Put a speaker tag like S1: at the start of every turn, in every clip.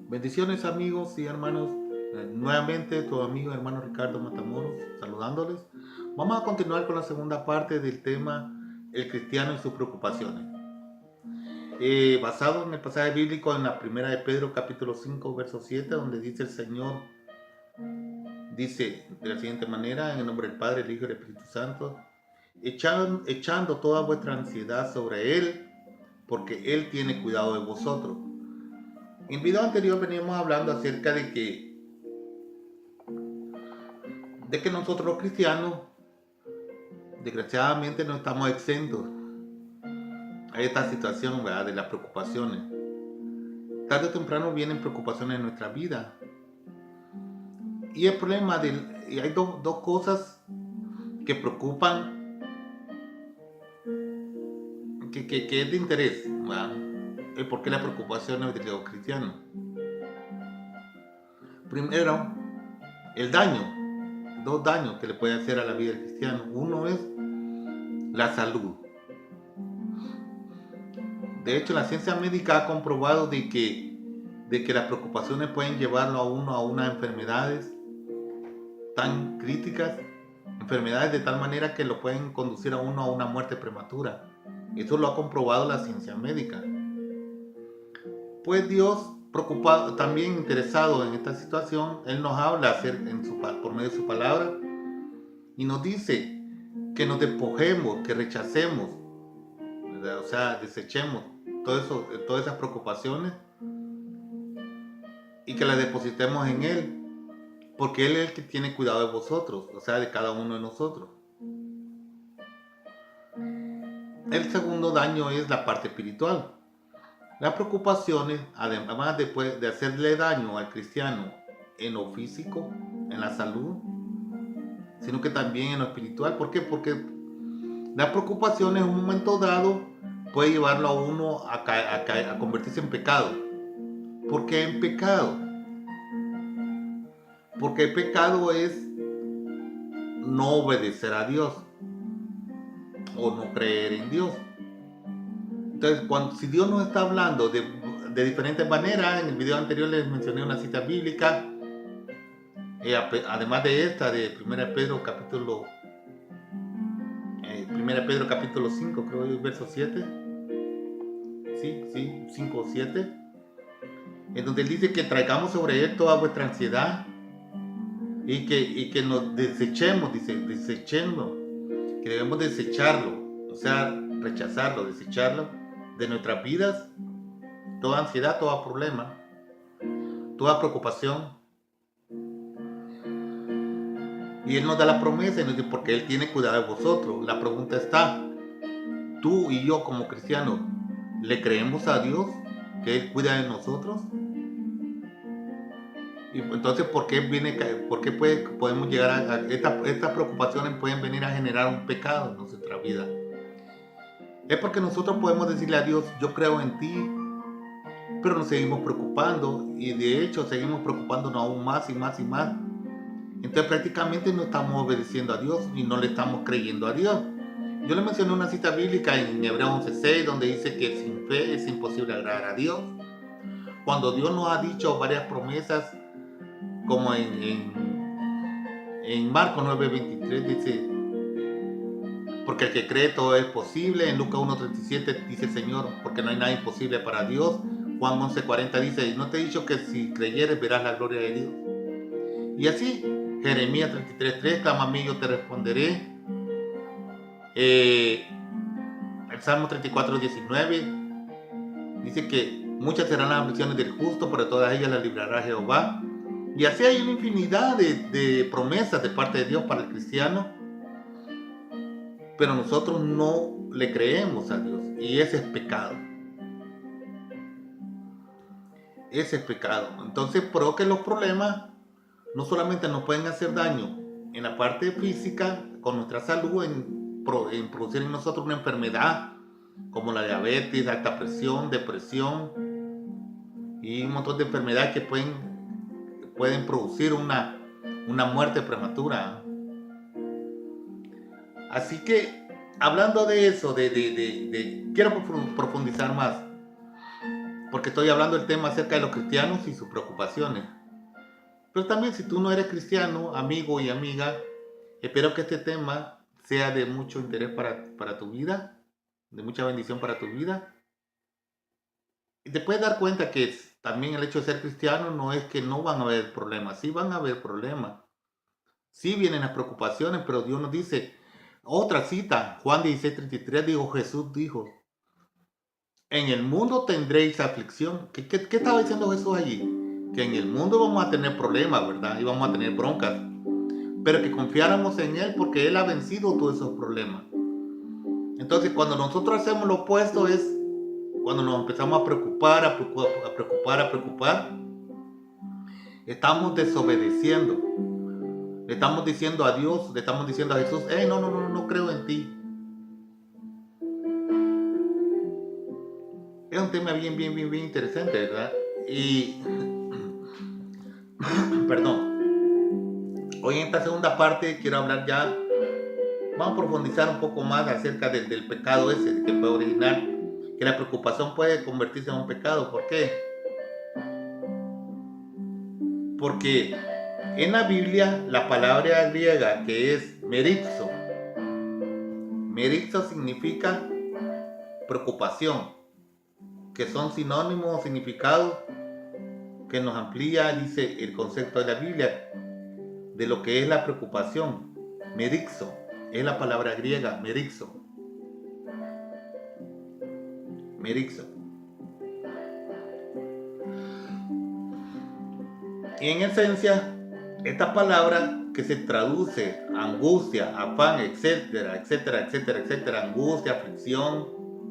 S1: Bendiciones amigos y hermanos. Nuevamente tu amigo hermano Ricardo Matamoros saludándoles. Vamos a continuar con la segunda parte del tema el cristiano y sus preocupaciones. Basado en el pasaje bíblico en la primera de Pedro capítulo 5 verso 7 donde dice el Señor, dice de la siguiente manera: en el nombre del Padre, el Hijo y el Espíritu Santo, echando toda vuestra ansiedad sobre Él, porque Él tiene cuidado de vosotros. En el video anterior veníamos hablando acerca de que nosotros los cristianos desgraciadamente no estamos exentos a esta situación, ¿verdad?, de las preocupaciones. Tarde o temprano vienen preocupaciones en nuestra vida. Y el problema hay dos cosas que preocupan, que es de interés, ¿verdad? El por qué las preocupaciones de los cristianos. Primero, el daño. Dos daños que le puede hacer a la vida del cristiano. Uno es la salud. De hecho, la ciencia médica ha comprobado de que las preocupaciones pueden llevarlo a uno a unas enfermedades tan críticas, enfermedades de tal manera que lo pueden conducir a uno a una muerte prematura. Eso lo ha comprobado la ciencia médica. Pues Dios, preocupado, también interesado en esta situación, Él nos habla por medio de su palabra y nos dice que nos despojemos, que rechacemos, ¿verdad? O sea, desechemos todas esas preocupaciones y que las depositemos en Él, porque Él es el que tiene cuidado de vosotros, o sea, de cada uno de nosotros. El segundo daño es la parte espiritual. Las preocupaciones, además de hacerle daño al cristiano en lo físico, en la salud, sino que también en lo espiritual. ¿Por qué? Porque las preocupaciones en un momento dado puede llevarlo a uno a convertirse en pecado. ¿Por qué en pecado? Porque el pecado es no obedecer a Dios o no creer en Dios. Entonces, si Dios nos está hablando de diferentes maneras, en el video anterior les mencioné una cita bíblica, además de esta, de 1 Pedro capítulo 5, creo, verso 7, sí, 5 o 7, en donde él dice que traigamos sobre él toda vuestra ansiedad y que nos desechemos, dice, desechemos, que debemos desecharlo, o sea, rechazarlo, desecharlo de nuestras vidas, toda ansiedad, todo problema, toda preocupación. Y Él nos da la promesa, y nos dice, porque Él tiene cuidado de vosotros. La pregunta está, tú y yo como cristianos, ¿le creemos a Dios que Él cuida de nosotros? Y entonces, ¿por qué podemos llegar a estas preocupaciones pueden venir a generar un pecado en nuestra vida? Es porque nosotros podemos decirle a Dios, yo creo en ti, pero nos seguimos preocupando y de hecho seguimos preocupándonos aún más y más y más. Entonces prácticamente no estamos obedeciendo a Dios y no le estamos creyendo a Dios. Yo le mencioné una cita bíblica en Hebreos 11:6 donde dice que sin fe es imposible agradar a Dios. Cuando Dios nos ha dicho varias promesas, como en Marcos 9:23 dice, porque el que cree todo es posible. En Lucas 1:37 dice el Señor, porque no hay nada imposible para Dios. Juan 11:40 dice, no te he dicho que si creyeres verás la gloria de Dios. Y así, Jeremías 33:3, clama a mí y yo te responderé. El Salmo 34:19 dice que muchas serán las aflicciones del justo, pero todas ellas las librará Jehová. Y así hay una infinidad de promesas de parte de Dios para el cristiano, pero nosotros no le creemos a Dios y ese es pecado. Ese es pecado. Entonces provoca los problemas. No solamente nos pueden hacer daño en la parte física, con nuestra salud, en producir en nosotros una enfermedad como la diabetes, alta presión, depresión y un montón de enfermedades que pueden producir una muerte prematura. Así que, hablando de eso, quiero profundizar más. porque estoy hablando del tema acerca de los cristianos y sus preocupaciones. Pero también si tú no eres cristiano, amigo y amiga, espero que este tema sea de mucho interés para tu vida, de mucha bendición para tu vida. Y te puedes dar cuenta que también el hecho de ser cristiano no es que no van a haber problemas, sí van a haber problemas, sí vienen las preocupaciones, pero Dios nos dice, otra cita, Juan 16:33, dijo, Jesús dijo, en el mundo tendréis aflicción. ¿Qué estaba diciendo Jesús allí? Que en el mundo vamos a tener problemas, ¿verdad? Y vamos a tener broncas, pero que confiáramos en Él porque Él ha vencido todos esos problemas. Entonces, cuando nosotros hacemos lo opuesto es cuando nos empezamos a preocupar, estamos desobedeciendo. Le estamos diciendo a Dios, le estamos diciendo a Jesús, hey, no creo en ti. Es un tema bien interesante, ¿verdad? Y, perdón, hoy en esta segunda parte quiero hablar ya, vamos a profundizar un poco más acerca del pecado ese que puede originar, que la preocupación puede convertirse en un pecado. ¿Por qué? Porque en la Biblia la palabra griega que es merizo significa preocupación, que son sinónimos o significados que nos amplía, dice el concepto de la Biblia, de lo que es la preocupación. Merizo es la palabra griega, merizo. Y en esencia, esta palabra que se traduce angustia, afán, etcétera, angustia, aflicción,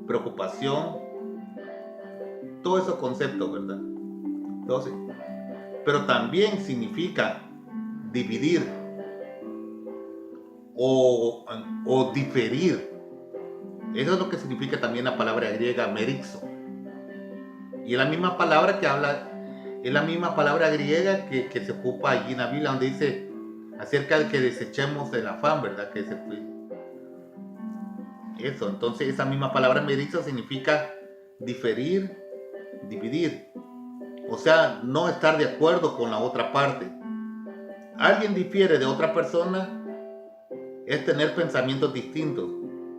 S1: preocupación, todos esos conceptos, ¿verdad? Entonces, pero también significa dividir o diferir. Eso es lo que significa también la palabra griega merizo. Y es la misma palabra que habla, es la misma palabra griega que se ocupa allí en la Biblia, donde dice acerca de que desechemos el afán, ¿verdad? Que se fue. Eso, entonces esa misma palabra merizo significa diferir, dividir. O sea, no estar de acuerdo con la otra parte. Alguien difiere de otra persona es tener pensamientos distintos.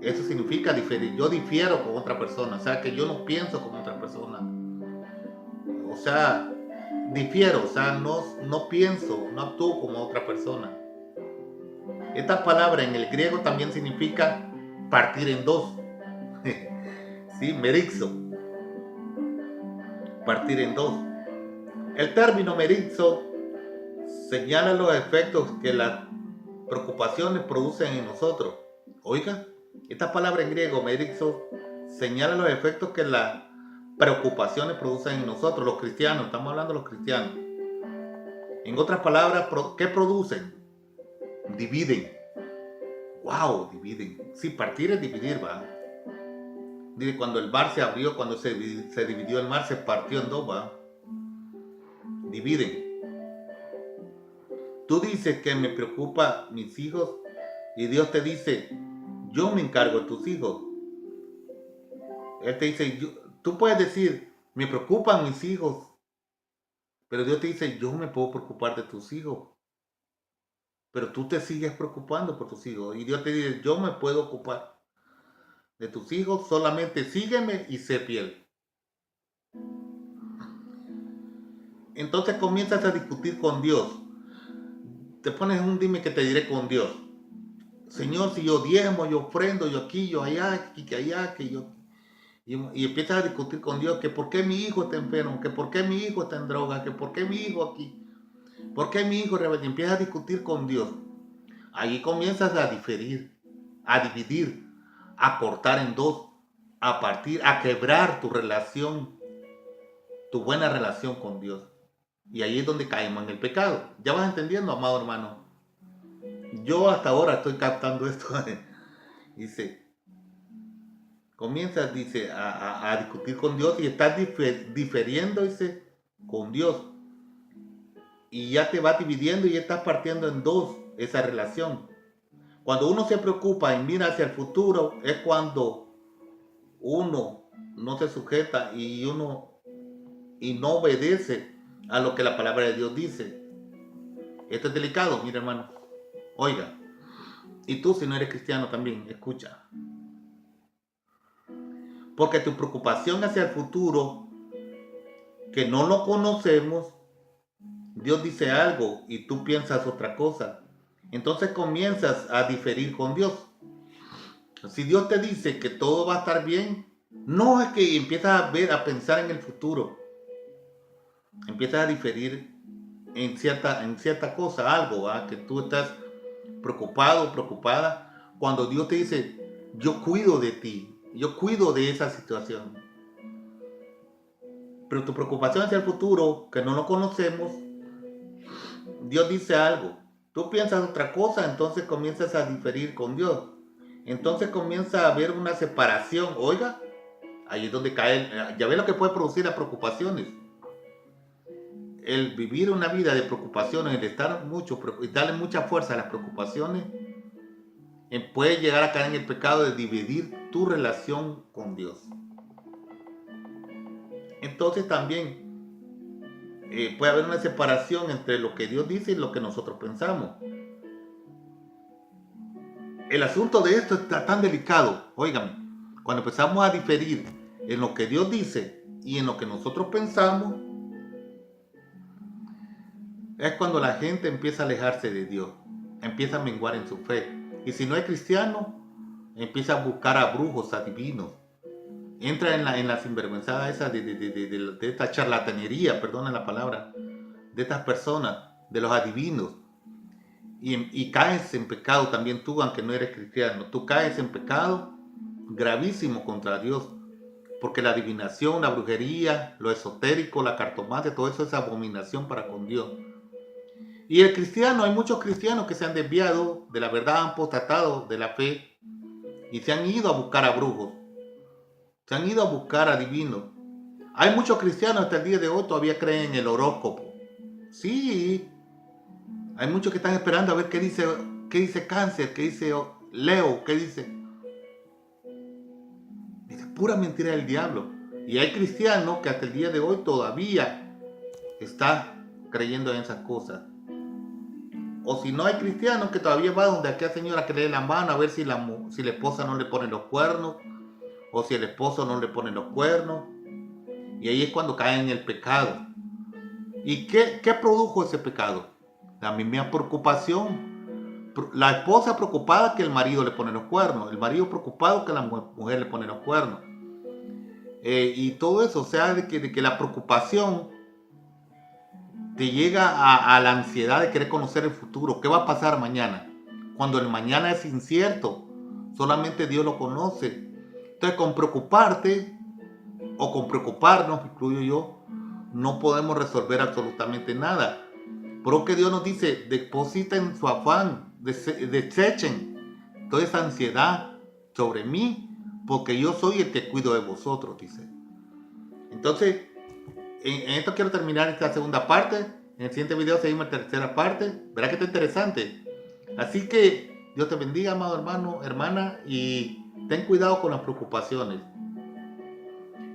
S1: Eso significa diferir. Yo difiero con otra persona, o sea que yo no pienso como otra persona. O sea, difiero, o sea, no pienso, no actúo como otra persona. Esta palabra en el griego también significa partir en dos. Sí, merizo. Partir en dos. El término merizo señala los efectos que las preocupaciones producen en nosotros. Oiga, esta palabra en griego, merizo, señala los efectos que las preocupaciones producen en nosotros, los cristianos. Estamos hablando de los cristianos. En otras palabras, ¿qué producen? Dividen. Wow, dividen. Sí, partir es dividir, va. Dice, cuando el mar se abrió, cuando se dividió el mar, se partió en dos, va. Dividen. Tú dices que me preocupa mis hijos y Dios te dice, yo me encargo de tus hijos. Él te dice, tú puedes decir, me preocupan mis hijos, pero Dios te dice, yo me puedo preocupar de tus hijos. Pero tú te sigues preocupando por tus hijos. Y Dios te dice, yo me puedo ocupar de tus hijos, solamente sígueme y sé fiel. Entonces comienzas a discutir con Dios. Te pones un dime que te diré con Dios. Señor, si yo diezmo, yo ofrendo, yo aquí, yo allá, que allá, que yo... Y empiezas a discutir con Dios que por qué mi hijo está enfermo, que por qué mi hijo está en droga, que por qué mi hijo aquí, por qué mi hijo rebelde. Empiezas a discutir con Dios. Allí comienzas a diferir, a dividir, a cortar en dos, a partir, a quebrar tu relación, tu buena relación con Dios. Y ahí es donde caemos en el pecado. ¿Ya vas entendiendo, amado hermano? Yo hasta ahora estoy captando esto. Dice, comienzas, dice, a discutir con Dios y estás diferiendo, dice, con Dios. Y ya te va dividiendo y ya estás partiendo en dos esa relación. Cuando uno se preocupa y mira hacia el futuro, es cuando uno no se sujeta y uno y no obedece a lo que la palabra de Dios dice. Esto es delicado, mira hermano. Oiga, y tú si no eres cristiano también, escucha. Porque tu preocupación hacia el futuro, que no lo conocemos, Dios dice algo y tú piensas otra cosa. Entonces comienzas a diferir con Dios. Si Dios te dice que todo va a estar bien, no es que empiezas a pensar en el futuro. Empiezas a diferir en cierta cosa, algo, ¿va? Que tú estás preocupado, preocupada, cuando Dios te dice, yo cuido de ti, yo cuido de esa situación. Pero tu preocupación hacia el futuro, que no lo conocemos, Dios dice algo. Tú piensas otra cosa, entonces comienzas a diferir con Dios. Entonces comienza a haber una separación. Oiga, ahí es donde cae, ya ve lo que puede producir las preocupaciones. El vivir una vida de preocupaciones, el estar mucho y darle mucha fuerza a las preocupaciones, puede llegar a caer en el pecado de dividir tu relación con Dios. Entonces también puede haber una separación entre lo que Dios dice y lo que nosotros pensamos. El asunto de esto está tan delicado, óigame, cuando empezamos a diferir en lo que Dios dice y en lo que nosotros pensamos, es cuando la gente empieza a alejarse de Dios, empieza a menguar en su fe. Y si no es cristiano, empieza a buscar a brujos, adivinos. Entra en la sinvergüenzada esa de esta charlatanería, perdona la palabra, de estas personas, de los adivinos. Y caes en pecado también tú, aunque no eres cristiano. Tú caes en pecado gravísimo contra Dios. Porque la adivinación, la brujería, lo esotérico, la cartomancia, todo eso es abominación para con Dios. Y el cristiano, hay muchos cristianos que se han desviado de la verdad, han apostatado de la fe y se han ido a buscar a brujos, se han ido a buscar a divinos. Hay muchos cristianos hasta el día de hoy todavía creen en el horóscopo. Sí, hay muchos que están esperando a ver qué dice Cáncer, qué dice Leo, qué dice. Es pura mentira del diablo. Y hay cristianos que hasta el día de hoy todavía están creyendo en esas cosas. O si no hay cristianos que todavía va donde aquella señora que le dé la mano a ver si la esposa no le pone los cuernos, o si el esposo no le pone los cuernos. Y ahí es cuando caen en el pecado. ¿Y qué produjo ese pecado? La misma preocupación. La esposa preocupada que el marido le pone los cuernos, el marido preocupado que la mujer le pone los cuernos. Y todo eso, o sea, de que la preocupación te llega a la ansiedad de querer conocer el futuro. ¿Qué va a pasar mañana? Cuando el mañana es incierto, solamente Dios lo conoce. Entonces, con preocuparte o con preocuparnos, incluyo yo, no podemos resolver absolutamente nada. Pero que Dios nos dice, depositen su afán, desechen toda esa ansiedad sobre mí, porque yo soy el que cuido de vosotros, dice. Entonces, en esto quiero terminar esta segunda parte. En el siguiente video seguimos la tercera parte. Verá que está interesante. Así que Dios te bendiga, amado hermano, hermana, y ten cuidado con las preocupaciones.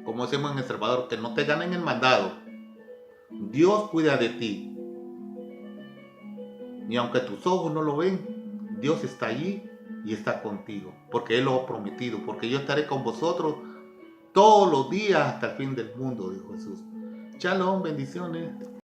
S1: Como decimos en El Salvador, que no te ganen el mandado. Dios cuida de ti. Y aunque tus ojos no lo ven, Dios está allí y está contigo. Porque Él lo ha prometido. Porque yo estaré con vosotros todos los días hasta el fin del mundo, dijo Jesús. Shalom, bendiciones.